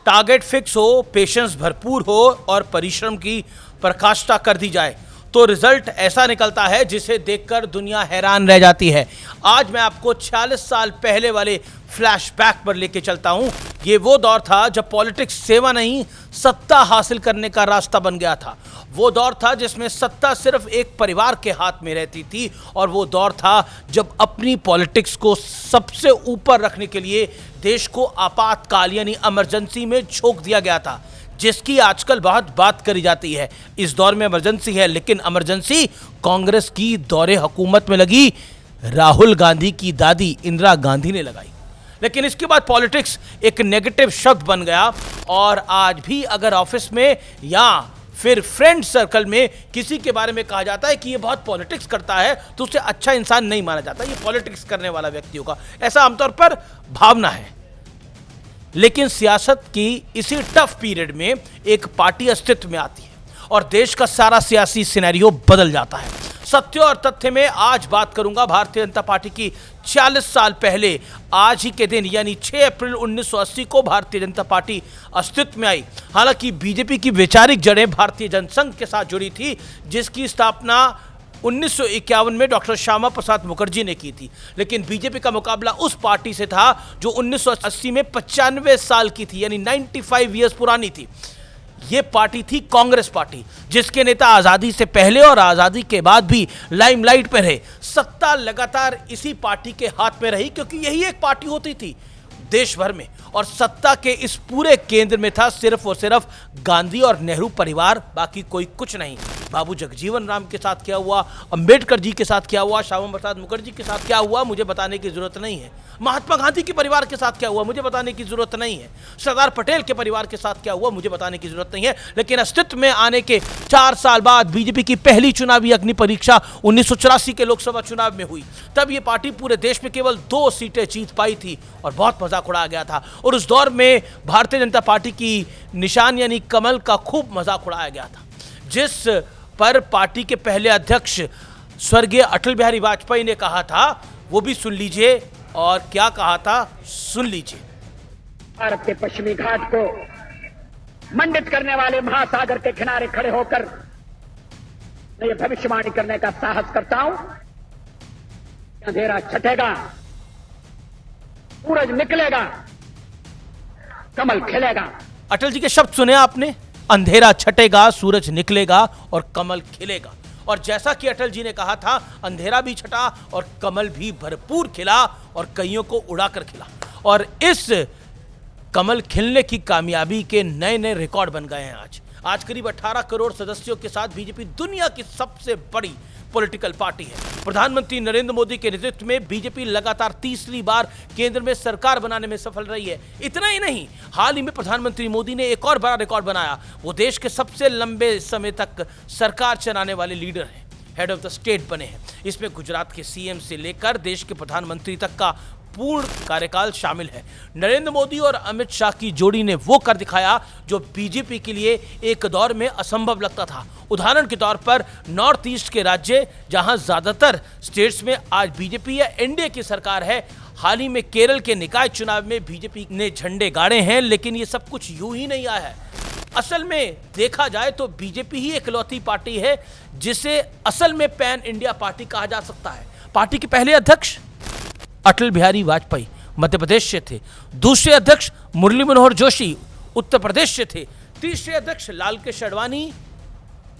Target fix हो, patience भरपूर हो और परिश्रम की प्रकाष्ठा कर दी जाए तो रिजल्ट ऐसा निकलता है जिसे देखकर दुनिया हैरान रह जाती है। आज मैं आपको 46 साल पहले वाले फ्लैशबैक पर लेके चलता हूं। ये वो दौर था जब पॉलिटिक्स सेवा नहीं, सत्ता हासिल करने का रास्ता बन गया था। वो दौर था जिसमें सत्ता सिर्फ एक परिवार के हाथ में रहती थी और वो दौर था जब अपनी पॉलिटिक्स को सबसे ऊपर रखने के लिए देश को आपातकाल यानी इमरजेंसी में झोंक दिया गया था, जिसकी आजकल बहुत बात करी जाती है। इस दौर में इमरजेंसी है, लेकिन इमरजेंसी कांग्रेस की दौरे हुकूमत में लगी, राहुल गांधी की दादी इंदिरा गांधी ने लगाई। लेकिन इसके बाद पॉलिटिक्स एक नेगेटिव शब्द बन गया और आज भी अगर ऑफिस में या फिर फ्रेंड सर्कल में किसी के बारे में कहा जाता है कि ये बहुत पॉलिटिक्स करता है तो उसे अच्छा इंसान नहीं माना जाता। ये पॉलिटिक्स करने वाला व्यक्ति होगा, ऐसा आमतौर पर भावना है। लेकिन सियासत की इसी टफ पीरियड में एक पार्टी अस्तित्व में आती है और देश का सारा सियासी सिनेरियो बदल जाता है। सत्य और तथ्य में आज बात करूंगा भारतीय जनता पार्टी की 40 साल पहले आज ही के दिन यानी 6 अप्रैल 1980 को भारतीय जनता पार्टी अस्तित्व में आई। हालांकि बीजेपी की वैचारिक जड़ें भारतीय जनसंघ के साथ जुड़ी थी, जिसकी स्थापना 1951 में डॉक्टर श्यामा प्रसाद मुखर्जी ने की थी। लेकिन बीजेपी का मुकाबला उस पार्टी से था जो 1980 में 95 साल की थी यानी 95 ईयर्स पुरानी थी। ये पार्टी थी कांग्रेस पार्टी, जिसके नेता आज़ादी से पहले और आज़ादी के बाद भी लाइमलाइट पर रहे। सत्ता लगातार इसी पार्टी के हाथ में रही क्योंकि यही एक पार्टी होती थी देश भर में और सत्ता के इस पूरे केंद्र में था सिर्फ और सिर्फ गांधी और नेहरू परिवार, बाकी कोई कुछ नहीं। बाबू जगजीवन राम के साथ क्या हुआ, अंबेडकर जी के साथ क्या हुआ, श्यामा प्रसाद मुखर्जी के साथ क्या हुआ, मुझे बताने की जरूरत नहीं है। महात्मा गांधी के परिवार के साथ क्या हुआ, मुझे बताने की जरूरत नहीं है। सरदार पटेल के परिवार के साथ क्या हुआ, मुझे बताने की जरूरत नहीं है। लेकिन अस्तित्व में आने के 4 साल बाद बीजेपी की पहली चुनावी अग्नि परीक्षा 1984 के लोकसभा चुनाव में हुई। तब ये पार्टी पूरे देश में केवल 2 सीटें जीत पाई थी और बहुत मजाक उड़ाया गया था। और उस दौर में भारतीय जनता पार्टी की निशान यानी कमल का खूब मजाक उड़ाया गया था, जिस पर पार्टी के पहले अध्यक्ष स्वर्गीय अटल बिहारी वाजपेयी ने कहा था, वो भी सुन लीजिए। और क्या कहा था, सुन लीजिए। भारत के पश्चिमी घाट को मंडित करने वाले महासागर के किनारे खड़े होकर मैं ये भविष्यवाणी करने का साहस करता हूं, अंधेरा छटेगा, सूरज निकलेगा, कमल खिलेगा। अटल जी के शब्द सुने आपने, अंधेरा छटेगा, सूरज निकलेगा और कमल खिलेगा। और जैसा कि अटल जी ने कहा था, अंधेरा भी छटा और कमल भी भरपूर खिला और कईयों को उड़ाकर खिला। और इस कमल खिलने की कामयाबी के नए नए रिकॉर्ड बन गए हैं। आज करीब 18 करोड़ सदस्यों के साथ बीजेपी दुनिया की सबसे बड़ी पॉलिटिकल पार्टी है। प्रधानमंत्री नरेंद्र मोदी के नेतृत्व में बीजेपी लगातार तीसरी बार केंद्र में सरकार बनाने में सफल रही है। इतना ही नहीं, हाल ही में प्रधानमंत्री मोदी ने एक और बड़ा रिकॉर्ड बनाया। वो देश के सबसे लंबे समय तक सरकार चलाने वाले लीडर हैं, हेड ऑफ द स्टेट बने हैं। इसमें गुजरात के सीएम से लेकर देश के प्रधानमंत्री तक का पूर्ण कार्यकाल शामिल है। नरेंद्र मोदी और अमित शाह की जोड़ी ने वो कर दिखाया जो बीजेपी के लिए एक दौर में असंभव लगता था। उदाहरण के तौर पर नॉर्थ ईस्ट के राज्य जहां ज्यादातर स्टेट्स में आज बीजेपी या एनडीए की सरकार है। हाल ही में केरल के निकाय चुनाव में बीजेपी ने झंडे गाड़े हैं, लेकिन ये सब कुछ यूं ही नहीं आया है। असल में देखा जाए तो बीजेपी ही इकलौती पार्टी है जिसे असल में पैन इंडिया पार्टी कहा जा सकता है। पार्टी के पहले अध्यक्ष अटल बिहारी वाजपेयी मध्य प्रदेश से थे, दूसरे अध्यक्ष मुरली मनोहर जोशी उत्तर प्रदेश से थे, तीसरे अध्यक्ष लाल कृष्ण आडवाणी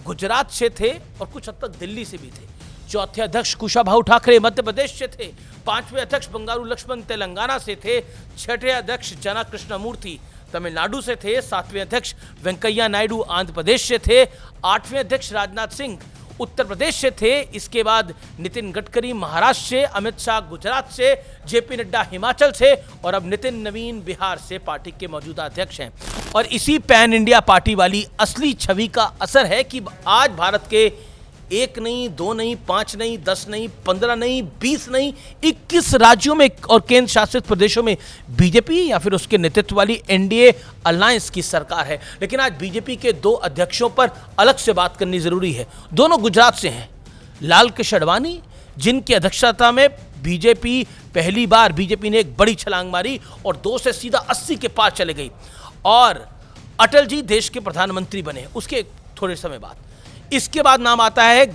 गुजरात से थे और कुछ हद तक दिल्ली से भी थे, चौथे अध्यक्ष कुशाभाऊ ठाकरे मध्य प्रदेश से थे, पांचवें अध्यक्ष बंगारू लक्ष्मण तेलंगाना से थे, छठे अध्यक्ष जना कृष्णमूर्ति तमिलनाडु से थे, सातवें अध्यक्ष वेंकैया नायडू आंध्र प्रदेश से थे, आठवें अध्यक्ष राजनाथ सिंह उत्तर प्रदेश से थे। इसके बाद नितिन गडकरी महाराष्ट्र से, अमित शाह गुजरात से, जेपी नड्डा हिमाचल से और अब नितिन नवीन बिहार से पार्टी के मौजूदा अध्यक्ष हैं। और इसी पैन इंडिया पार्टी वाली असली छवि का असर है कि आज भारत के 1 नहीं, 2 नहीं, 5 नहीं, 10 नहीं, 15 नहीं, 20 नहीं, 21 राज्यों में और केंद्र शासित प्रदेशों में बीजेपी या फिर उसके नेतृत्व वाली एनडीए अलायंस की सरकार है। लेकिन आज बीजेपी के 2 अध्यक्षों पर अलग से बात करनी जरूरी है। दोनों गुजरात से हैं। लाल कृष्ण आडवाणी, जिनकी अध्यक्षता में पहली बार बीजेपी ने एक बड़ी छलांग मारी और 2 से सीधा 80 के पार चले गई। और अटल जी देश के प्रधानमंत्री बने उसके थोड़े समय बाद। इसके बाद नाम आता है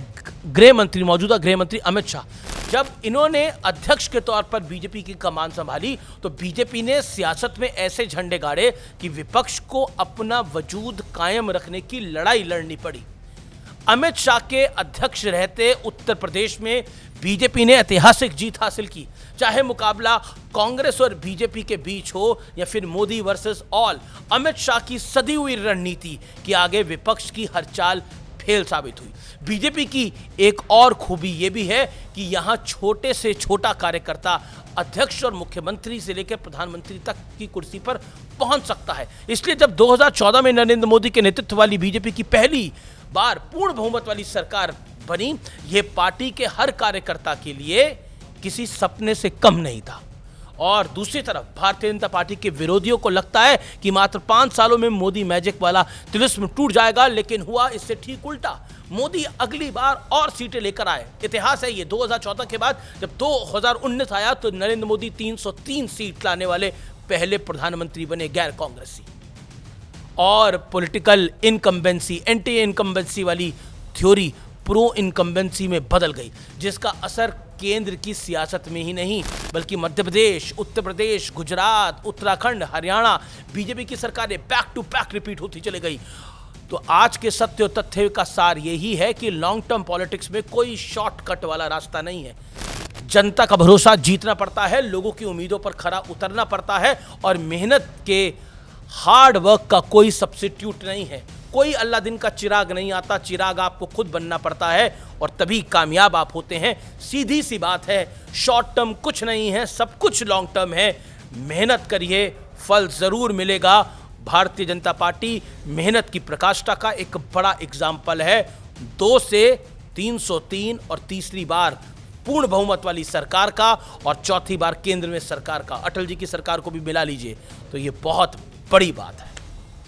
गृह मंत्री, मौजूदा गृह मंत्री अमित शाह। जब इन्होंने अध्यक्ष के तौर पर बीजेपी की कमान संभाली तो बीजेपी ने सियासत में ऐसे झंडे गाड़े कि विपक्ष को अपना वजूद कायम रखने की लड़ाई लड़नी पड़ी। अमित शाह के अध्यक्ष रहते उत्तर प्रदेश में बीजेपी ने ऐतिहासिक जीत हासिल की। चाहे मुकाबला कांग्रेस और बीजेपी के बीच हो या फिर मोदी वर्सेस ऑल, अमित शाह की सदी हुई रणनीति के आगे विपक्ष की हर चाल फेल साबित हुई। बीजेपी की एक और खूबी यह भी है कि यहां छोटे से छोटा कार्यकर्ता अध्यक्ष और मुख्यमंत्री से लेकर प्रधानमंत्री तक की कुर्सी पर पहुंच सकता है। इसलिए जब 2014 में नरेंद्र मोदी के नेतृत्व वाली बीजेपी की पहली बार पूर्ण बहुमत वाली सरकार बनी, यह पार्टी के हर कार्यकर्ता के लिए किसी सपने से कम नहीं था। और दूसरी तरफ भारतीय जनता पार्टी के विरोधियों को लगता है कि मात्र 5 सालों में मोदी मैजिक वाला तिलिस्म टूट जाएगा, लेकिन हुआ इससे ठीक उल्टा। मोदी अगली बार और सीटें लेकर आए। इतिहास है ये, 2014 के बाद जब 2019 आया तो नरेंद्र मोदी 303 सीट लाने वाले पहले प्रधानमंत्री बने, गैर कांग्रेसी। और पॉलिटिकल इनकम्बेंसी, एंटी इनकम्बेंसी वाली थ्योरी प्रो इनकम्बेंसी में बदल गई, जिसका असर केंद्र की सियासत में ही नहीं बल्कि मध्य प्रदेश, उत्तर प्रदेश, गुजरात, उत्तराखंड, हरियाणा बीजेपी की सरकारें बैक टू बैक रिपीट होती चली गई। तो आज के सत्य और तथ्य का सार यही है कि लॉन्ग टर्म पॉलिटिक्स में कोई शॉर्टकट वाला रास्ता नहीं है। जनता का भरोसा जीतना पड़ता है, लोगों की उम्मीदों पर खरा उतरना पड़ता है और मेहनत के हार्ड वर्क का कोई सब्स्टिट्यूट नहीं है। कोई अल्लाह दिन का चिराग नहीं आता, चिराग आपको खुद बनना पड़ता है और तभी कामयाब आप होते हैं। सीधी सी बात है, शॉर्ट टर्म कुछ नहीं है, सब कुछ लॉन्ग टर्म है। मेहनत करिए, फल जरूर मिलेगा। भारतीय जनता पार्टी मेहनत की प्रकाष्ठा का एक बड़ा एग्जाम्पल है। 2 से 303 और तीसरी बार पूर्ण बहुमत वाली सरकार का और चौथी बार केंद्र में सरकार का, अटल जी की सरकार को भी मिला लीजिए तो ये बहुत बड़ी बात है।